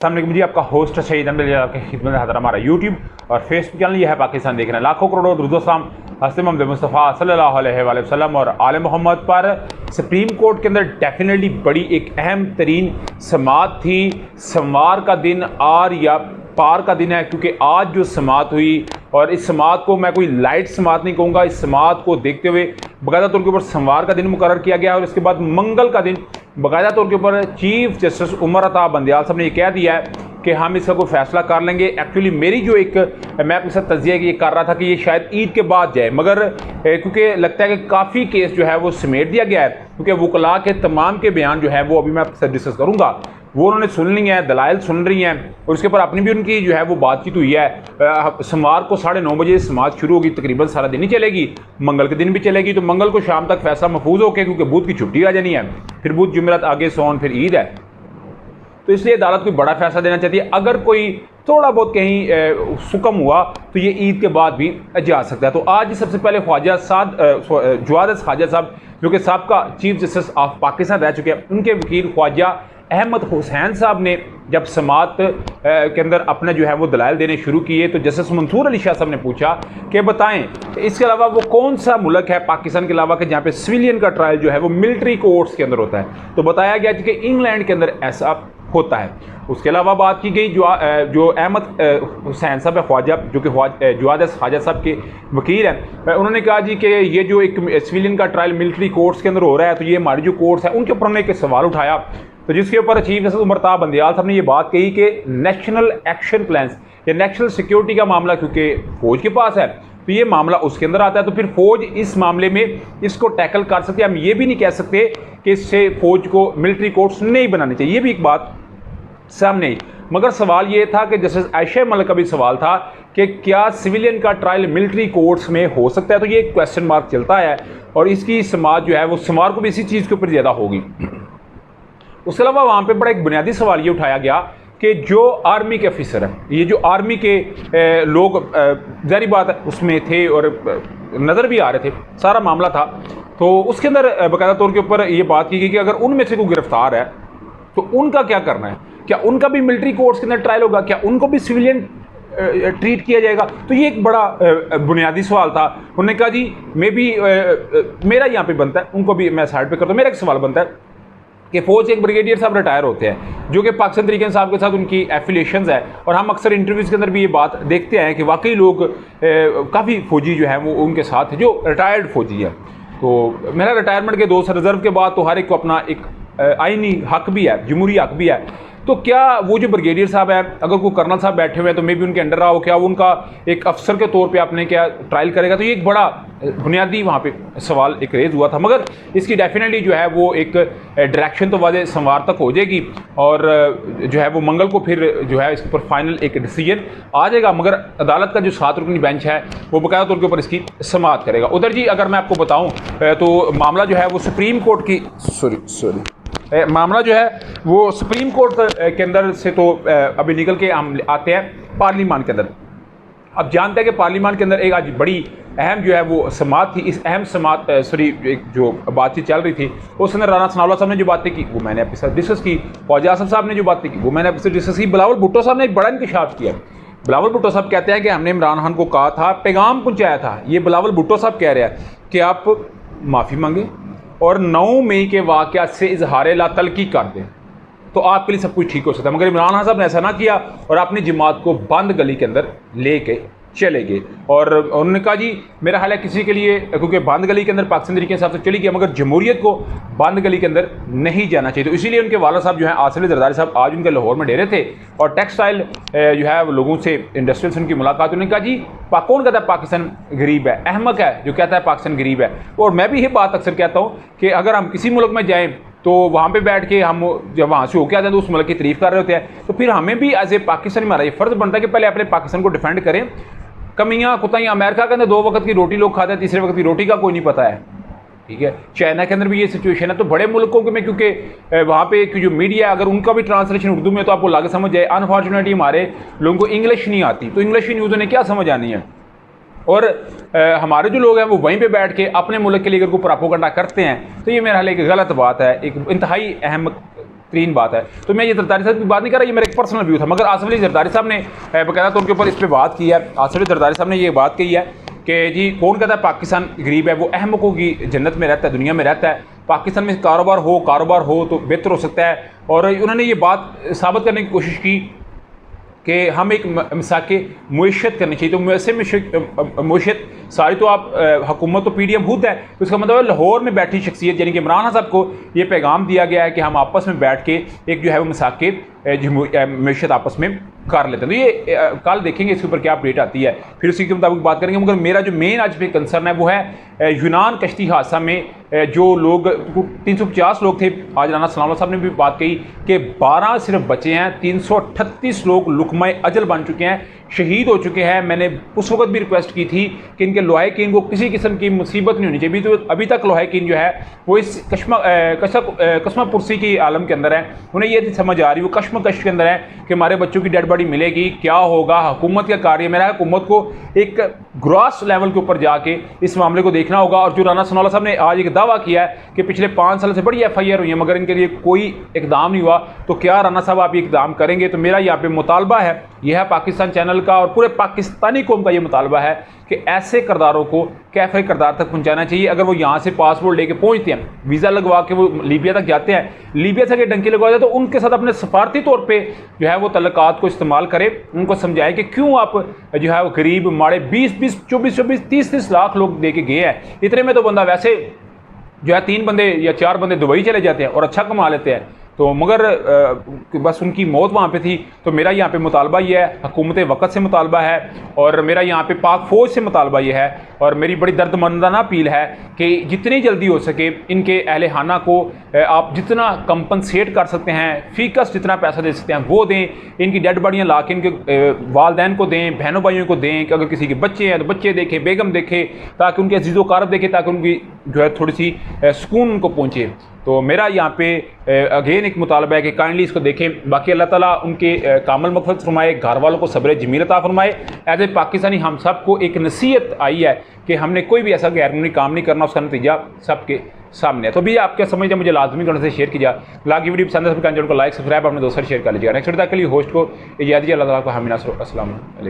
सामने मुझे आपका होस्ट शहीद आपकी खिदमत में हाजिर हमारा यूट्यूब और फेसबुक चैनल यह है पाकिस्तान देख रहे हैं लाखों करोड़ों दुरुद-ओ-सलाम हज़रत मोहम्मद मुस्तफ़ा सल्लल्लाहु अलैहि वसल्लम और आले मोहम्मद पर। सुप्रीम कोर्ट के अंदर डेफिनेटली बड़ी एक अहम तरीन समाअत थी। सोमवार का दिन आर या पार का दिन है, क्योंकि आज जो समाअत हुई और इस समाअत को मैं कोई लाइट समाअत नहीं कहूँगा। इस समाअत को देखते हुए बाकायदा तौर के ऊपर सोमवार का दिन मुकर्रर किया गया और इसके बाद मंगल का दिन बाकायदा तौर के ऊपर चीफ जस्टिस उमर अता बंदियाल साहब ने ये कह दिया है कि हम इसका कोई फैसला कर लेंगे। एक्चुअली मेरी जो एक मैं अपने साथ तजिया ये कर रहा था कि ये शायद ईद के बाद जाए, मगर क्योंकि लगता है कि काफ़ी केस जो है वो समेट दिया गया है, क्योंकि वकला के तमाम के बयान जो है वो अभी मैं आपके साथ डिस्कस करूँगा, वो उन्होंने सुन ली हैं, दलाइल सुन रही हैं और उसके ऊपर अपनी भी उनकी जो है वो बातचीत हुई है। सोमवार को 9:30 बजे समाअत शुरू होगी, तकरीबन सारा दिन ही चलेगी, मंगल के दिन भी चलेगी, तो मंगल को शाम तक फैसला महफूज होकर, क्योंकि बुध की छुट्टी आ जानी है, फिर बुध जुमेरात आगे सोन फिर ईद है, तो इसलिए अदालत कोई बड़ा फैसला देना चाहती है। अगर कोई थोड़ा बहुत कहीं सुकम हुआ तो ये ईद के बाद भी जा सकता है। तो आज सबसे पहले ख्वाजा जवाद ख्वाजा साहब, जो कि साबका चीफ जस्टिस ऑफ पाकिस्तान रह चुके हैं, उनके वकील ख्वाजा अहमद हुसैन साहब ने जब समाअत के अंदर अपने जो है वो दलाइल देने शुरू किए, तो जस्टिस मंसूर अली शाह साहब ने पूछा कि बताएं इसके अलावा वो कौन सा मुल्क है पाकिस्तान के अलावा कि जहाँ पे सिविलियन का ट्रायल जो है वो मिलिट्री कोर्ट्स के अंदर होता है। तो बताया गया कि इंग्लैंड के अंदर ऐसा होता है। उसके अलावा बात की गई जो अहमद हुसैन साहब है ख्वाजा, जो कि जवाद ख्वाजा साहब के वकील हैं, उन्होंने कहा जी कि ये जो एक सिविलियन का ट्रायल मिलिट्री कोर्ट्स के अंदर हो रहा है, तो ये हमारी जो कोर्ट्स हैं उनके ऊपर उन्होंने एक सवाल उठाया, तो जिसके ऊपर चीफ जस्टिस उमर अता बंदियाल साहब ने ये बात कही कि नेशनल एक्शन प्लान्स या नेशनल सिक्योरिटी का मामला क्योंकि फौज के पास है, तो ये मामला उसके अंदर आता है, तो फिर फौज इस मामले में इसको टैकल कर सकती है। हम ये भी नहीं कह सकते कि इससे फौज को मिलिट्री कोर्ट्स नहीं बनाने चाहिए, ये भी एक बात सामने आई। मगर सवाल ये था कि जस्टिस आयशा मलिक का भी सवाल था कि क्या सिविलियन का ट्रायल मिलिट्री कोर्ट्स में हो सकता है, तो ये क्वेश्चन मार्क चलता है और इसकी समाज जो है वो सोमवार को भी इसी चीज़ के ऊपर ज़्यादा होगी। उसके अलावा वहाँ पे बड़ा एक बुनियादी सवाल ये उठाया गया कि जो आर्मी के ऑफिसर हैं, ये जो आर्मी के लोग जारी बात है उसमें थे और नज़र भी आ रहे थे, सारा मामला था, तो उसके अंदर बाकायदा तौर के ऊपर ये बात की गई कि अगर उनमें से कोई गिरफ्तार है तो उनका क्या करना है, क्या उनका भी मिलिट्री कोर्ट्स के अंदर ट्रायल होगा, क्या उनको भी सिविलियन ट्रीट किया जाएगा। तो ये एक बड़ा बुनियादी सवाल था। उन्होंने कहा जी मे भी मेरा यहाँ पे बनता है, उनको भी मैं साइड पे करता हूँ, मेरा एक सवाल बनता है कि फौज से एक ब्रिगेडियर साहब रिटायर होते हैं जो कि पाकिस्तान तहरीक साहब के साथ उनकी एफिलिएशंस है, और हम अक्सर इंटरव्यूज़ के अंदर भी ये बात देखते हैं कि वाकई लोग काफ़ी फौजी जो है वो उनके साथ है जो रिटायर्ड फौजी है। तो मेरा रिटायरमेंट के 2 साल रिजर्व के बाद तो हर एक को अपना एक आइनी हक भी है, जमहूरी हक भी है, तो क्या वो जो ब्रिगेडियर साहब है, अगर कोई कर्नल साहब बैठे हुए हैं तो मे भी उनके अंडर रहा हो, क्या वो उनका एक अफसर के तौर पे आपने क्या ट्रायल करेगा। तो ये एक बड़ा बुनियादी वहाँ पे सवाल एक रेज हुआ था, मगर इसकी डेफिनेटली जो है वो एक डायरेक्शन तो वादे सोमवार तक हो जाएगी और जो है वो मंगल को फिर जो है इसके ऊपर फाइनल एक डिसीजन आ जाएगा। मगर अदालत का जो 7 रुकनी बेंच है वो बाकायदा तौर के ऊपर इसकी समाअत करेगा। उधर जी अगर मैं आपको बताऊँ तो मामला जो है वो सुप्रीम कोर्ट की मामला जो है वो सुप्रीम कोर्ट के अंदर से तो अभी निकल के हम आते हैं पार्लियामान के अंदर। अब जानते हैं कि पार्लियामान के अंदर एक आज बड़ी अहम जो है वो समाअत थी। इस अहम समाअत एक जो बातचीत चल रही थी उस अंदर राना सनाउल्लाह साहब ने जो बातें की वो मैंने आपके साथ डिस्कस की, ख्वाजा आसिफ साहब ने जो बातें की वो मैंने आपके साथ डिस्कस की, बिलावल भुट्टो साहब ने एक बड़ा इंकशाफ किया। बिलावल भुट्टो साहब कहते हैं कि हमने इमरान खान को कहा था, पैगाम पहुँचाया था, ये बिलावल भुट्टो साहब कह रहे हैं कि आप माफ़ी मांगें और 9 मई के वाक़यात से इजहार लातल्की कर दें तो आपके लिए सब कुछ ठीक हो सकता है। मगर इमरान खान साहब ने ऐसा ना किया और अपनी जमात को बंद गली के अंदर ले के चले गए और उन्होंने कहा जी मेरा हाल है किसी के लिए, क्योंकि बंद गली के अंदर पाकिस्तान तरीके हिसाब से चली गई, मगर जमहूरियत को बंद गली के अंदर नहीं जाना चाहिए। तो इसीलिए उनके वाला साहब जो है आसिफ जरदारी साहब आज उनके लाहौर में डेरे थे और टेक्सटाइल जो है वो लोगों से इंडस्ट्रियल से उनकी मुलाकात। उन्होंने कहा जी कौन कहता है पाकिस्तान गरीब है, अहमक है जो कहता है पाकिस्तान गरीब है। और मैं भी ये बात अक्सर कहता हूँ कि अगर हम किसी मुल्क में जाएँ तो वहाँ पे बैठ के हम जब वहाँ से होके आते हैं तो उस मुल्क की तारीफ़ कर रहे होते हैं, तो फिर हमें भी एज ए पाकिस्तानी हमारा ये फ़र्ज़ बनता है कि पहले अपने पाकिस्तान को डिफेंड करें। कमियाँ कुताइयाँ अमेरिका के अंदर 2 वक्त की रोटी लोग खाते हैं, तीसरे वक्त की रोटी का कोई नहीं पता है, ठीक है। चाइना के अंदर भी ये सिचुएशन है। तो बड़े मुल्कों में क्योंकि वहाँ पे जो मीडिया है अगर उनका भी ट्रांसलेशन उर्दू में तो आपको लागे समझ जाए, अनफॉर्चुनेटली हमारे लोगों को इंग्लिश नहीं आती, तो इंग्लिश न्यूज़ उन्हें क्या समझ आनी है। और हमारे जो लोग हैं वो वहीं पे बैठ के अपने मुल्क के लिए अगर कोई प्रोपेगेंडा करते हैं तो ये मेरा हाल एक गलत बात है, एक इंतहाई अहम तरीन बात है। तो मैं ये जरदारी साहब की बात नहीं कर रहा, ये मेरा एक पर्सनल व्यू था, मगर आसिफ अली जरदारी साहब ने बाकायदा तौर के ऊपर इस पर बात की है। आसिफ अली जरदारी साहब ने ये बात कही है कि जी कौन कहता है पाकिस्तान गरीब है, वो अहमकों की जन्नत में रहता है, दुनिया में रहता है। पाकिस्तान में कारोबार हो तो बेहतर हो सकता है। और उन्होंने ये बात साबित करने की कोशिश की कि हम एक मिसाक मुइशत करनी चाहिए। तो वैसे मुइशत सारी तो आप हुकूमत तो PDM खुद है, तो इसका मतलब लाहौर में बैठी शख्सियत यानी कि इमरान खान साहब को ये पैगाम दिया गया है कि हम आपस में बैठ के एक जो है वो मिसाक मुइशत आपस में कर लेते हैं। तो ये कल देखेंगे इसके ऊपर क्या अपडेट आती है, फिर उसी के मुताबिक बात करेंगे। मगर मेरा जो मेन आज पे कंसर्न है वो है यूनान कश्ती हादसा में जो लोग 350 लोग थे। आज राना सलाम साहब ने भी बात कही कि 12 सिर्फ बचे हैं, 338 लोग लुकमा अजल बन चुके हैं, शहीद हो चुके हैं। मैंने उस वक्त भी रिक्वेस्ट की थी कि इनके लोहाकीन को किसी किस्म की मुसीबत नहीं होनी चाहिए। तो अभी तक लोहाकीन जो है वो इस कस्मा पुरसी की आलम के अंदर है, उन्हें ये नहीं समझ आ रही, वो कश्मकश के अंदर है कि हमारे बच्चों की डेड बॉडी मिलेगी, क्या होगा। हुकूमत का कार्य मेरा है, हुकूमत को एक ग्रॉस लेवल के ऊपर जाके इस मामले को देखना होगा। और जो राना सनाउल्लाह साहब ने आज एक दावा किया है कि पिछले 5 साल से बड़ी FIR हुई है मगर इनके लिए कोई इकदाम नहीं हुआ, तो क्या राना साहब आप ये इकदाम करेंगे? तो मेरा यहाँ पे मुतालबा है, यह है पाकिस्तान चैनल का और पूरे पाकिस्तानी कौम का ये मुतालबा है कि ऐसे किरदारों को कैफे किरदार तक पहुंचाना चाहिए। अगर वो यहाँ से पासपोर्ट लेके पहुंचते हैं, वीज़ा लगवा के वो लीबिया तक जाते हैं, लीबिया से अगर डंकी लगवा जाए तो उनके साथ अपने सफारती तौर पे जो है वो तल्लुकात को इस्तेमाल करें, उनको समझाएं कि क्यों आप जो है वो गरीब माड़े 20-20, 24-24, 30-30 लाख लोग दे के गए हैं। इतने में तो बंदा वैसे जो है 3 बंदे या 4 बंदे दुबई चले जाते हैं और अच्छा कमा लेते हैं। तो मगर बस उनकी मौत वहाँ पे थी। तो मेरा यहाँ पे मुतालबा ये है, हुकूमत वक़्त से मुतालबा है और मेरा यहाँ पे पाक फ़ौज से मुतालबा ये है और मेरी बड़ी दर्दमंदाना अपील है कि जितनी जल्दी हो सके इनके अहले खाना को आप जितना कंपनसेट कर सकते हैं, फ़ीकस जितना पैसा दे सकते हैं वो दें। इनकी डेड बॉडियाँ ला के इनके वालदैन को दें, बहनों भाइयों को दें कि अगर किसी के बच्चे हैं तो बच्चे देखें, बेगम देखें, ताकि उनके अजीज़ो कारब देखें, ताकि उनकी जो है थोड़ी सी सुकून उनको पहुँचे। तो मेरा यहाँ पे अगेन एक मुतालबा है कि काइंडली इसको देखें। बाकी अल्लाह ताला उनके कामल मग़फ़िरत फरमाए, घर वालों को सब्र जमील अता फरमाए। एज ए पाकिस्तानी हम सब को एक नसीहत आई है कि हमने कोई भी ऐसा गैरकानूनी काम नहीं करना, उसका नतीजा सबके सामने है। तो भी आप क्या समझते हैं, मुझे लाजमी करने से शेयर कीजिए। लाइक वीडियो पसंद है, चैनल को लाइक सब्सक्राइब अपने दोस्तों से शेयर कर लीजिएगा। नेक्स्ट वीडियो तक के लिए होस्ट को इजाज़त दीजिए। अल्लाह ताला को हामी नासर। अस्सलाम वालेकुम।